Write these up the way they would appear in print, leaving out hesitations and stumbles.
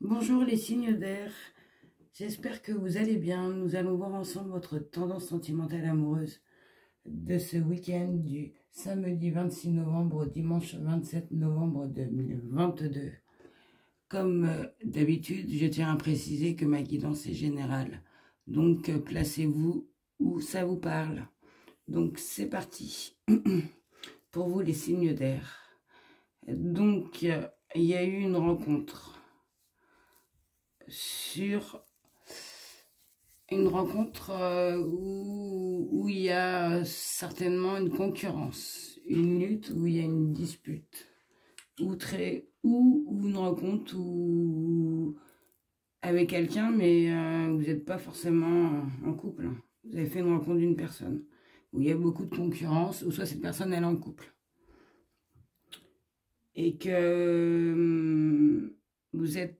Bonjour les signes d'air, j'espère que vous allez bien. Nous allons voir ensemble votre tendance sentimentale amoureuse de ce week-end du samedi 26 novembre au dimanche 27 novembre 2022. Comme d'habitude, je tiens à préciser que ma guidance est générale, donc placez-vous où ça vous parle. Donc c'est parti pour vous les signes d'air. Donc il y a eu une rencontre où il y a certainement une concurrence, une lutte, où il y a une dispute, ou une rencontre avec quelqu'un, mais vous n'êtes pas forcément en couple. Vous avez fait une rencontre d'une personne, où il y a beaucoup de concurrence, ou soit cette personne elle est en couple. Et que vous êtes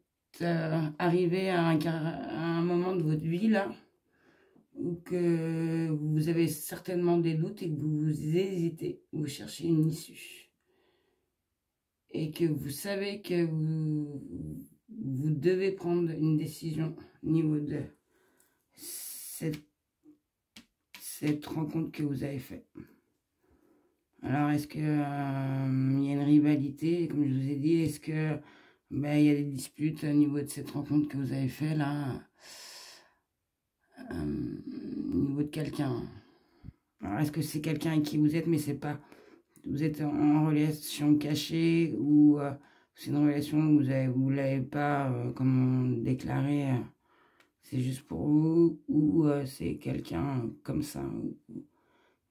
arrivé à un moment de votre vie là, ou que vous avez certainement des doutes et que vous hésitez, vous cherchez une issue. Et que vous savez que vous devez prendre une décision au niveau de cette rencontre que vous avez faite. Alors, est-ce qu'il y a une rivalité, comme je vous ai dit, est-ce que il y a des disputes au niveau de cette rencontre que vous avez faite là, au niveau de quelqu'un? Alors, est-ce que c'est quelqu'un avec qui vous êtes, mais c'est pas... Vous êtes en relation cachée, ou c'est une relation où vous l'avez pas, comment déclaré, c'est juste pour vous, ou c'est quelqu'un comme ça, où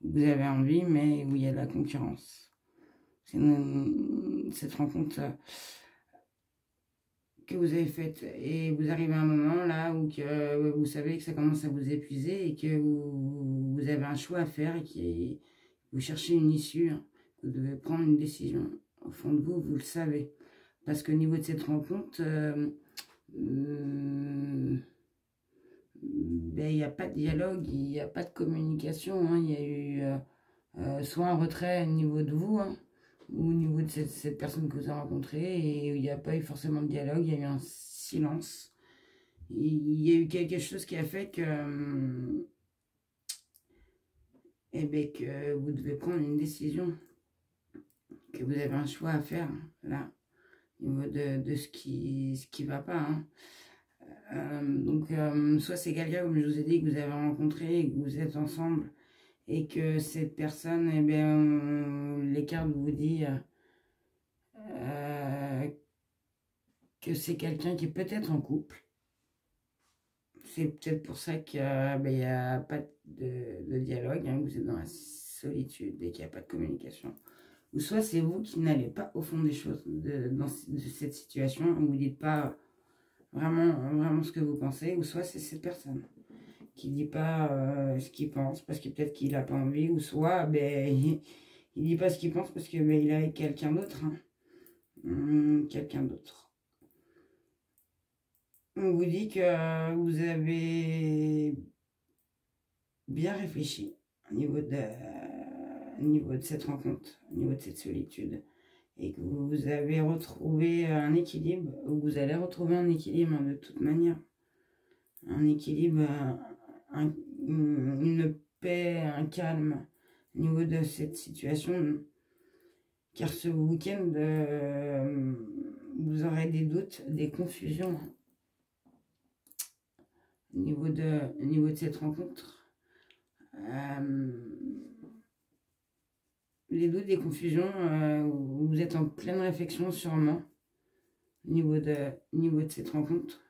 vous avez envie, mais où il y a de la concurrence. C'est cette rencontre que vous avez faite, et vous arrivez à un moment là où que vous savez que ça commence à vous épuiser, et que vous avez un choix à faire, et que vous cherchez une issue. Vous devez prendre une décision. Au fond de vous, vous le savez. Parce qu'au niveau de cette rencontre, il n'y a pas de dialogue, il n'y a pas de communication. Hein. Il y a eu soit un retrait au niveau de vous, hein, ou au niveau de cette personne que vous avez rencontrée, et il n'y a pas eu forcément de dialogue, il y a eu un silence. Il y a eu quelque chose qui a fait que, que vous devez prendre une décision, que vous avez un choix à faire, là, au niveau de ce qui va pas. Hein. Donc, soit c'est quelqu'un, comme je vous ai dit, que vous avez rencontré, et que vous êtes ensemble, et que cette personne, les cartes vous disent que c'est quelqu'un qui est peut-être en couple. C'est peut-être pour ça qu'il n'y a pas de dialogue, hein, que vous êtes dans la solitude et qu'il n'y a pas de communication. Ou soit c'est vous qui n'allez pas au fond des choses de cette situation, où vous ne dites pas vraiment ce que vous pensez, ou soit c'est cette personne qui ne dit pas ce qu'il pense, parce que peut-être qu'il n'a pas envie, ou soit il ne dit pas ce qu'il pense parce qu'il est avec quelqu'un d'autre. Hein. Quelqu'un d'autre. On vous dit que vous avez bien réfléchi au niveau de cette rencontre, au niveau de cette solitude, et que vous avez retrouvé un équilibre, ou vous allez retrouver un équilibre, hein, de toute manière. Un équilibre, une paix, un calme au niveau de cette situation. Car ce week-end, vous aurez des doutes, des confusions au niveau de cette rencontre. Les doutes, des confusions, vous êtes en pleine réflexion sûrement au niveau de cette rencontre,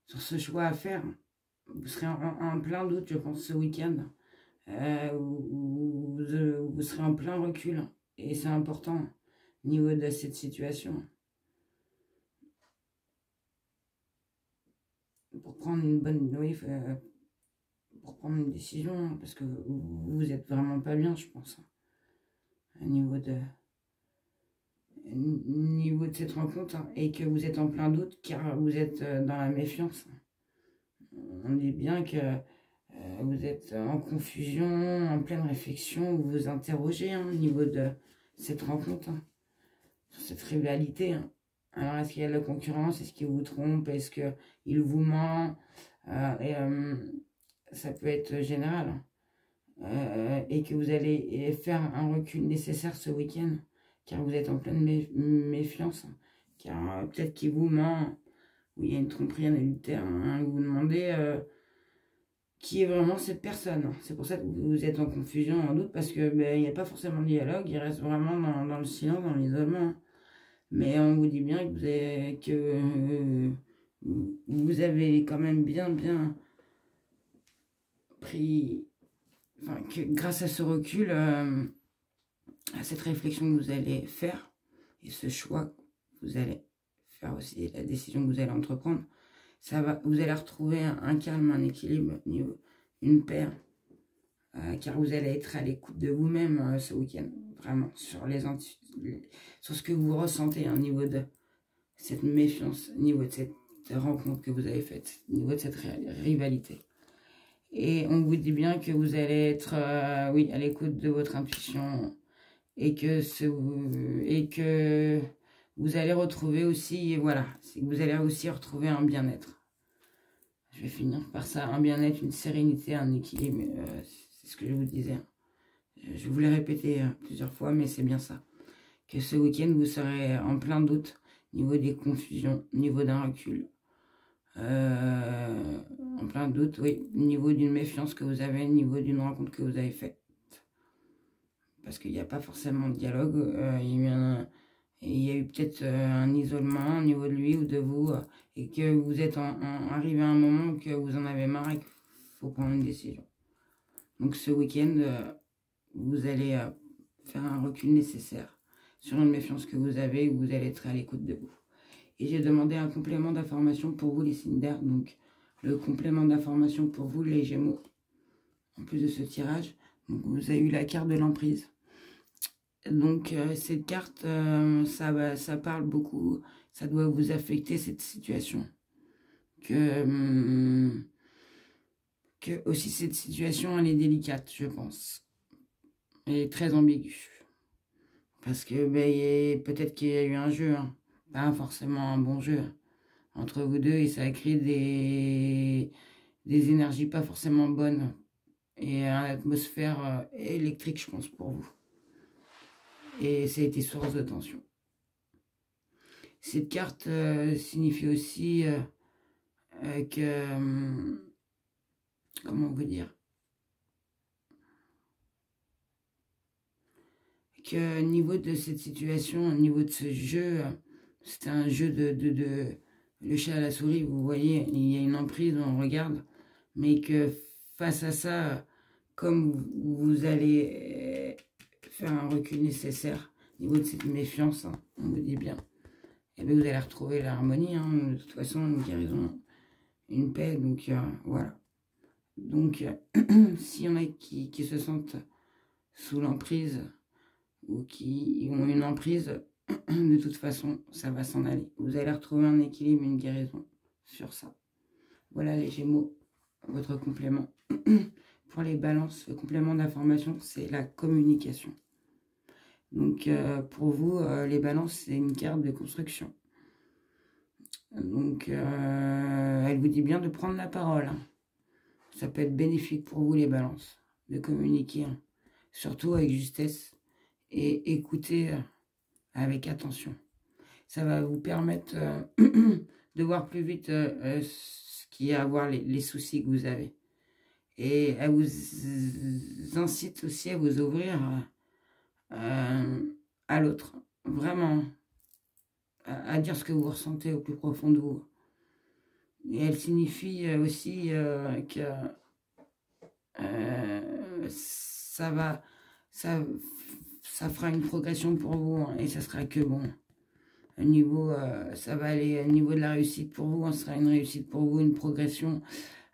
sur ce choix à faire. Vous serez en plein doute, je pense, ce week-end, où vous serez en plein recul, et c'est important au niveau de cette situation. Pour prendre une bonne... Oui, pour prendre une décision, parce que vous êtes vraiment pas bien, je pense, au niveau de cette rencontre, hein, et que vous êtes en plein doute, car vous êtes dans la méfiance. On dit bien que vous êtes en confusion, en pleine réflexion, vous vous interrogez, hein, au niveau de cette rencontre, hein, sur cette rivalité, hein, Alors, est-ce qu'il y a de la concurrence? Est-ce qu'il vous trompe? Est-ce qu'il vous ment? Ça peut être général. Et que vous allez faire un recul nécessaire ce week-end, car vous êtes en pleine méfiance, car peut-être qu'il vous ment, ou il y a une tromperie adultère, hein, vous vous demandez qui est vraiment cette personne. C'est pour ça que vous êtes en confusion, en doute, parce que il n'y a pas forcément de dialogue, il reste vraiment dans le silence, dans l'isolement. Mais on vous dit bien que vous avez quand même bien pris, enfin, que grâce à ce recul, à cette réflexion que vous allez faire, et ce choix que vous allez faire aussi, la décision que vous allez entreprendre, vous allez retrouver un calme, un équilibre, une paix, car vous allez être à l'écoute de vous-même ce week-end, vraiment, sur ce que vous ressentez au niveau de cette méfiance, au niveau de cette rencontre que vous avez faite, au niveau de cette rivalité. Et on vous dit bien que vous allez être, oui, à l'écoute de votre intuition, et que vous allez retrouver aussi, voilà, c'est que vous allez aussi retrouver un bien-être. Je vais finir par ça, un bien-être, une sérénité, un équilibre, c'est ce que je vous disais. Je vous l'ai répété plusieurs fois, mais c'est bien ça. Que ce week-end, vous serez en plein doute, au niveau des confusions, au niveau d'un recul. En plein doute, oui, au niveau d'une méfiance que vous avez, au niveau d'une rencontre que vous avez faite. Parce qu'il n'y a pas forcément de dialogue, il y a eu peut-être un isolement au niveau de lui ou de vous, et que vous êtes arrivé à un moment que vous en avez marre et qu'il faut prendre une décision. Donc ce week-end, vous allez faire un recul nécessaire sur une méfiance que vous avez, où vous allez être à l'écoute de vous. Et j'ai demandé un complément d'information pour vous les signes d'air, donc le complément d'information pour vous les Gémeaux, en plus de ce tirage. Donc vous avez eu la carte de l'emprise. Donc cette carte, ça parle beaucoup, ça doit vous affecter cette situation. Que aussi cette situation, elle est délicate, je pense. Elle est très ambiguë. Parce que peut-être qu'il y a eu un jeu, hein, pas forcément un bon jeu, entre vous deux, et ça a créé des énergies pas forcément bonnes. Et une atmosphère électrique, je pense, pour vous. Et ça a été source de tension. Cette carte signifie aussi que... comment vous dire? Que au niveau de cette situation, au niveau de ce jeu, c'était un jeu de le chat à la souris, vous voyez, il y a une emprise, on regarde, mais que face à ça, comme vous allez faire un recul nécessaire au niveau de cette méfiance, hein, on vous dit bien, et bien vous allez retrouver l'harmonie, hein, de toute façon, une guérison, une paix, donc voilà. Donc, s'il y en a qui se sentent sous l'emprise, ou qui ont une emprise, de toute façon, ça va s'en aller. Vous allez retrouver un équilibre, une guérison sur ça. Voilà les Gémeaux, votre complément. Pour les balances, le complément d'information, c'est la communication. Donc, pour vous, les balances, c'est une carte de construction. Donc, elle vous dit bien de prendre la parole. Hein. Ça peut être bénéfique pour vous, les balances, de communiquer, hein. Surtout avec justesse, et écouter avec attention. Ça va vous permettre de voir plus vite ce qu'il y a à voir, les soucis que vous avez. Et elle vous incite aussi à vous ouvrir à l'autre. Vraiment, à dire ce que vous ressentez au plus profond de vous. Et elle signifie aussi que ça fera une progression pour vous, hein, et ça sera que bon. Au niveau, ça va aller au niveau de la réussite pour vous, ce sera une réussite pour vous, une progression,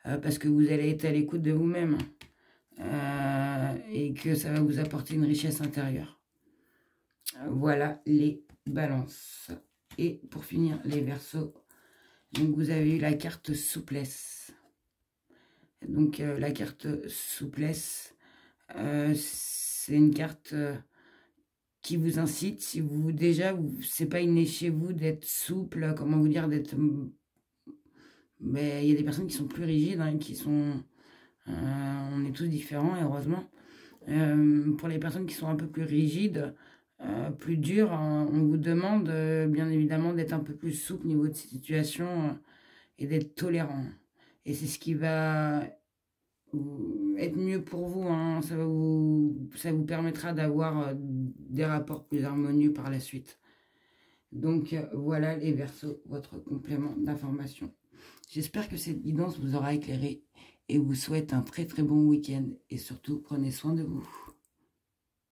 parce que vous allez être à l'écoute de vous-même, et que ça va vous apporter une richesse intérieure. Voilà les balances. Et pour finir, les Verseaux. Donc vous avez eu la carte souplesse. Donc la carte souplesse, c'est une carte qui vous incite, si vous déjà, c'est pas inné chez vous d'être souple, comment vous dire, d'être... Mais il y a des personnes qui sont plus rigides, hein, qui sont... on est tous différents, heureusement. Pour les personnes qui sont un peu plus rigides, plus dures, on vous demande bien évidemment d'être un peu plus souple au niveau de cette situation et d'être tolérant. Et c'est ce qui va être mieux pour vous, hein. Ça vous permettra d'avoir des rapports plus harmonieux par la suite. Donc voilà les Verseaux, votre complément d'information. J'espère que cette guidance vous aura éclairé et vous souhaite un très très bon week-end et surtout prenez soin de vous.